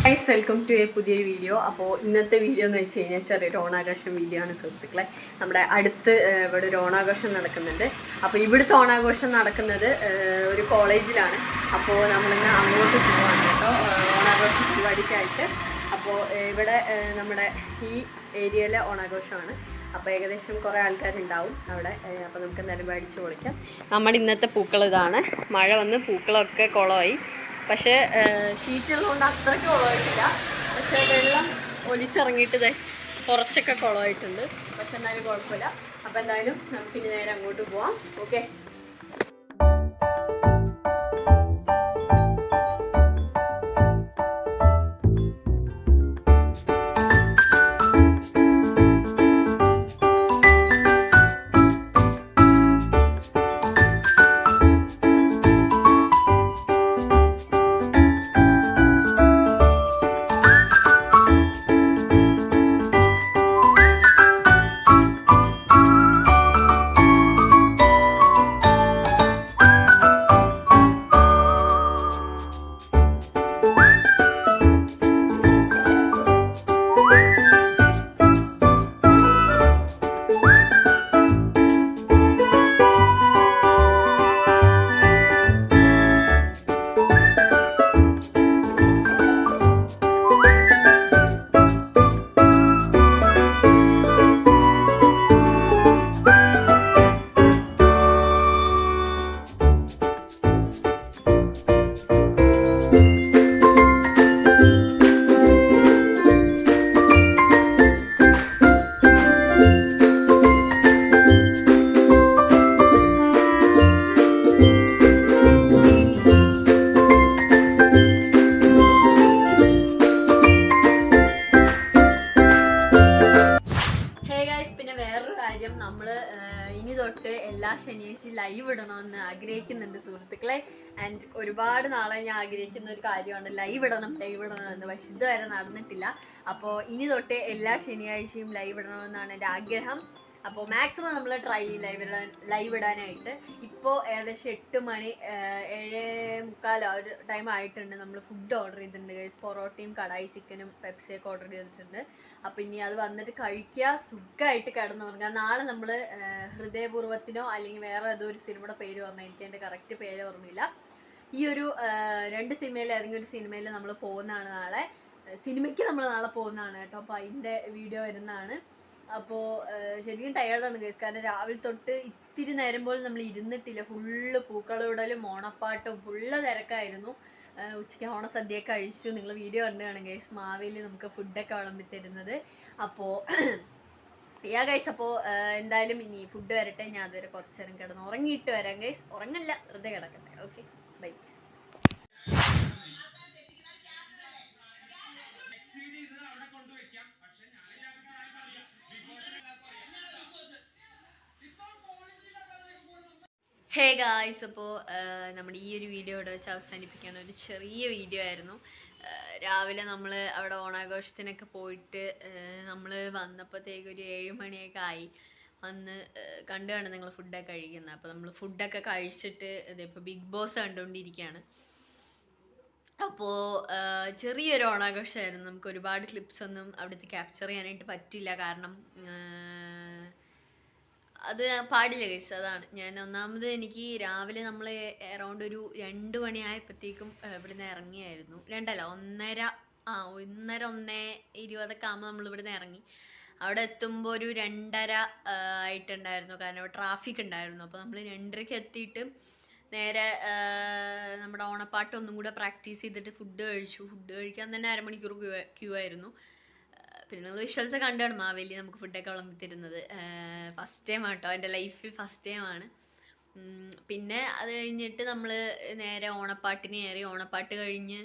Guys welcome to A പുതിയൊരു video. അപ്പോൾ ഇന്നത്തെ വീഡിയോ എന്ന് വെച്ച് കഴിഞ്ഞാൽ ചെറിയൊരു ഓണാഘോഷം വീഡിയോ ആണ് സുഹൃത്തുക്കളെ. നമ്മുടെ അടുത്ത് ഇവിടെ ഒരു ഓണാഘോഷം നടക്കുന്നുണ്ട്. അപ്പോൾ ഇവിടുത്തെ ഓണാഘോഷം നടക്കുന്നത് ഒരു കോളേജിലാണ്. അപ്പോൾ നമ്മളിന്ന് അങ്ങോട്ട് പോവാണ് കേട്ടോ, ഓണാഘോഷ പരിപാടിക്കായിട്ട്. അപ്പോൾ ഇവിടെ നമ്മുടെ ഈ ഏരിയയിലെ ഓണാഘോഷമാണ്. അപ്പോൾ ഏകദേശം കുറേ ആൾക്കാരുണ്ടാവും അവിടെ. അപ്പോൾ നമുക്ക് എന്തായാലും അടിച്ച് പൊളിക്കാം. നമ്മുടെ ഇന്നത്തെ പൂക്കൾ ഇതാണ്. മഴ വന്ന് പൂക്കളൊക്കെ കുളമായി. പക്ഷേ ഷീറ്റുള്ളതുകൊണ്ട് അത്രയ്ക്ക് കുളമായിട്ടില്ല. പക്ഷേ വെള്ളം ഒലിച്ചിറങ്ങിയിട്ട് കുറച്ചൊക്കെ കുളമായിട്ടുണ്ട്. പക്ഷെ എന്തായാലും കുഴപ്പമില്ല. അപ്പോൾ എന്തായാലും നമുക്കിനി നേരെ അങ്ങോട്ട് പോവാം. ഓക്കെ. നമ്മൾ ഇനി തൊട്ട് എല്ലാ ശനിയാഴ്ചയും ലൈവ് ഇടണമെന്ന് ആഗ്രഹിക്കുന്നുണ്ട് സുഹൃത്തുക്കളെ. ആൻഡ് ഒരുപാട് നാളെ ഞാൻ ആഗ്രഹിക്കുന്ന ഒരു കാര്യമാണ് ലൈവ് ഇടണം എന്ന്. പക്ഷെ ഇതുവരെ നടന്നിട്ടില്ല. അപ്പോൾ ഇനി തൊട്ട് എല്ലാ ശനിയാഴ്ചയും ലൈവ് ഇടണമെന്നാണ് എൻ്റെ ആഗ്രഹം. അപ്പോൾ മാക്സിമം നമ്മൾ ട്രൈ ചെയ്യും ലൈവ് ഇടാനായിട്ട്. ഇപ്പോൾ ഏകദേശം 8 മണി 7:45 ഒരു ടൈം ആയിട്ടുണ്ട്. നമ്മൾ ഫുഡ് ഓർഡർ ചെയ്തിട്ടുണ്ട് ഗൈസ്. പൊറോട്ടയും കടായി ചിക്കനും പെപ്സിയൊക്കെ ഓർഡർ ചെയ്തിട്ടുണ്ട്. അപ്പം ഇനി അത് വന്നിട്ട് കഴിക്കുക, സുഖമായിട്ട് കിടന്നുറങ്ങുക. നാളെ നമ്മൾ ഹൃദയപൂർവ്വത്തിനോ അല്ലെങ്കിൽ വേറെ ഏതോ ഒരു സിനിമയുടെ പേര് പറഞ്ഞാൽ എനിക്ക് എൻ്റെ കറക്റ്റ് പേര് ഓർമ്മയില്ല. ഈ ഒരു 2 സിനിമയിൽ ഏതെങ്കിലും ഒരു സിനിമയിൽ നമ്മൾ പോകുന്നതാണ് നാളെ. സിനിമയ്ക്ക് നമ്മൾ നാളെ പോകുന്നതാണ് കേട്ടോ. അപ്പോൾ അതിൻ്റെ വീഡിയോ വരുന്നതാണ്. അപ്പോൾ ശരിക്കും ടയേർഡാണ് ഗൈസ്. കാരണം രാവിലെ തൊട്ട് ഇത്തിരി നേരം പോലും നമ്മൾ ഇരുന്നിട്ടില്ല. ഫുള്ള് പൂക്കളിടലും ഓണപ്പാട്ടും ഫുള്ള് തിരക്കായിരുന്നു. ഉച്ചയ്ക്ക് ഓണസദ്യയൊക്കെ കഴിച്ചു. നിങ്ങൾ വീഡിയോ കണ്ടാണ് ഗൈസ്. മാവേലി നമുക്ക് ഫുഡൊക്കെ വിളമ്പി തരുന്നത്. അപ്പോൾ ഗൈസ്, അപ്പോൾ എന്തായാലും ഇനി ഫുഡ് വരട്ടെ. ഞാൻ അതുവരെ കുറച്ച് നേരം കിടന്ന് ഉറങ്ങിയിട്ട് വരാം ഗൈസ്. ഉറങ്ങില്ല, വെറുതെ കിടക്കട്ടെ. Okay, by. ഹേ ഗായ്സ്, അപ്പോൾ നമ്മുടെ ഈ ഒരു വീഡിയോ ഇവിടെ വെച്ച് അവസാനിപ്പിക്കുകയാണ്. ഒരു ചെറിയ വീഡിയോ ആയിരുന്നു. രാവിലെ നമ്മൾ അവിടെ ഓണാഘോഷത്തിനൊക്കെ പോയിട്ട് നമ്മൾ വന്നപ്പോഴത്തേക്ക് ഒരു 7 മണിയൊക്കെ ആയി. വന്ന് കണ്ടാണ് നിങ്ങൾ ഫുഡൊക്കെ കഴിക്കുന്നത്. അപ്പോൾ നമ്മൾ ഫുഡൊക്കെ കഴിച്ചിട്ട് ഇതിപ്പോൾ ബിഗ് ബോസ് കണ്ടുകൊണ്ടിരിക്കുകയാണ്. അപ്പോൾ ചെറിയൊരു ഓണാഘോഷമായിരുന്നു. നമുക്ക് ഒരുപാട് ക്ലിപ്സ് ഒന്നും അവിടുത്തെ ക്യാപ്ചർ ചെയ്യാനായിട്ട് പറ്റില്ല. കാരണം അത് പാടില്ല ഗൈസ്. അതാണ് ഞാൻ ഒന്നാമത് എനിക്ക് രാവിലെ നമ്മൾ അറൗണ്ട് ഒരു 2 മണിയായപ്പോഴത്തേക്കും ഇവിടുന്ന് ഇറങ്ങിയായിരുന്നു. 2 അല്ല 1:30 1:20 ആകുമ്പോൾ നമ്മൾ ഇവിടുന്ന് ഇറങ്ങി. അവിടെ എത്തുമ്പോൾ ഒരു 2:30 ആയിട്ടുണ്ടായിരുന്നു. കാരണം അവിടെ ട്രാഫിക് ഉണ്ടായിരുന്നു. അപ്പോൾ നമ്മൾ 2:30 എത്തിയിട്ട് നേരെ നമ്മുടെ ഓണപ്പാട്ട് ഒന്നും കൂടെ പ്രാക്ടീസ് ചെയ്തിട്ട് ഫുഡ് കഴിച്ചു. ഫുഡ് കഴിക്കാൻ തന്നെ 1/2 മണിക്കൂർ ക്യൂ ആയിരുന്നു. പിന്നെ നിങ്ങൾ വിഷ്വൽസ് കണ്ടാണ് മാവേലി നമുക്ക് ഫുഡൊക്കെ വിളമ്പി തരുന്നത്. ഫസ്റ്റ് ടൈം ആട്ടോ, എൻ്റെ ലൈഫിൽ ഫസ്റ്റ് ടൈമാണ്. പിന്നെ അത് കഴിഞ്ഞിട്ട് നമ്മൾ നേരെ ഓണപ്പാട്ടിന് കയറി. ഓണപ്പാട്ട് കഴിഞ്ഞ്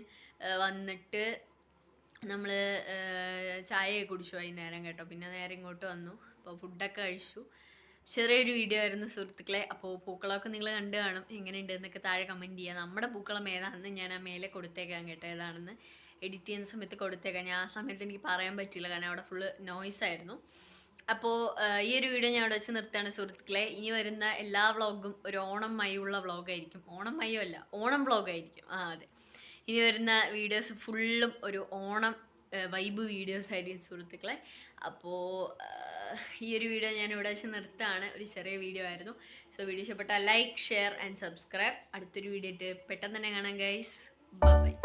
വന്നിട്ട് നമ്മൾ ചായയൊക്കെ കുടിച്ചു വൈകുന്നേരം കേട്ടോ. പിന്നെ നേരെ ഇങ്ങോട്ട് വന്നു. അപ്പോൾ ഫുഡൊക്കെ കഴിച്ചു. ചെറിയൊരു വീഡിയോ ആയിരുന്നു സുഹൃത്തുക്കളെ. അപ്പോൾ പൂക്കളമൊക്കെ നിങ്ങൾ കണ്ടു കാണും. എങ്ങനെയുണ്ട് എന്നൊക്കെ താഴെ കമൻറ്റ് ചെയ്യുക. നമ്മുടെ പൂക്കളം ഏതാണെന്ന് ഞാൻ ആ മേലെ കൊടുത്തേക്കാം കേട്ടോ. ഏതാണെന്ന് എഡിറ്റ് ചെയ്യുന്ന സമയത്ത് കൊടുത്തേക്കാം. ഞാൻ ആ സമയത്ത് എനിക്ക് പറയാൻ പറ്റില്ല, കാരണം അവിടെ ഫുള്ള് നോയ്സായിരുന്നു. അപ്പോൾ ഈ ഒരു വീഡിയോ ഞാൻ അവിടെ വെച്ച് നിർത്തുകയാണ് സുഹൃത്തുക്കളെ. ഇനി വരുന്ന എല്ലാ വ്ളോഗും ഒരു ഓണം മയുള്ള വ്ളോഗായിരിക്കും. ഓണം മയോ അല്ല, ഓണം വ്ളോഗായിരിക്കും. അതെ, ഇനി വരുന്ന വീഡിയോസ് ഫുള്ളും ഒരു ഓണം വൈബ് വീഡിയോസ് ആയിരിക്കും സുഹൃത്തുക്കളെ. അപ്പോൾ ഈ ഒരു വീഡിയോ ഞാൻ ഇവിടെ വെച്ച് നിർത്താണ്. ഒരു ചെറിയ വീഡിയോ ആയിരുന്നു. സോ വീഡിയോ ഇഷ്ടപ്പെട്ടാൽ ലൈക്ക്, ഷെയർ ആൻഡ് സബ്സ്ക്രൈബ്. അടുത്തൊരു വീഡിയോ ആയിട്ട് പെട്ടെന്ന് തന്നെ കാണാം ഗൈസ്. ബൈ.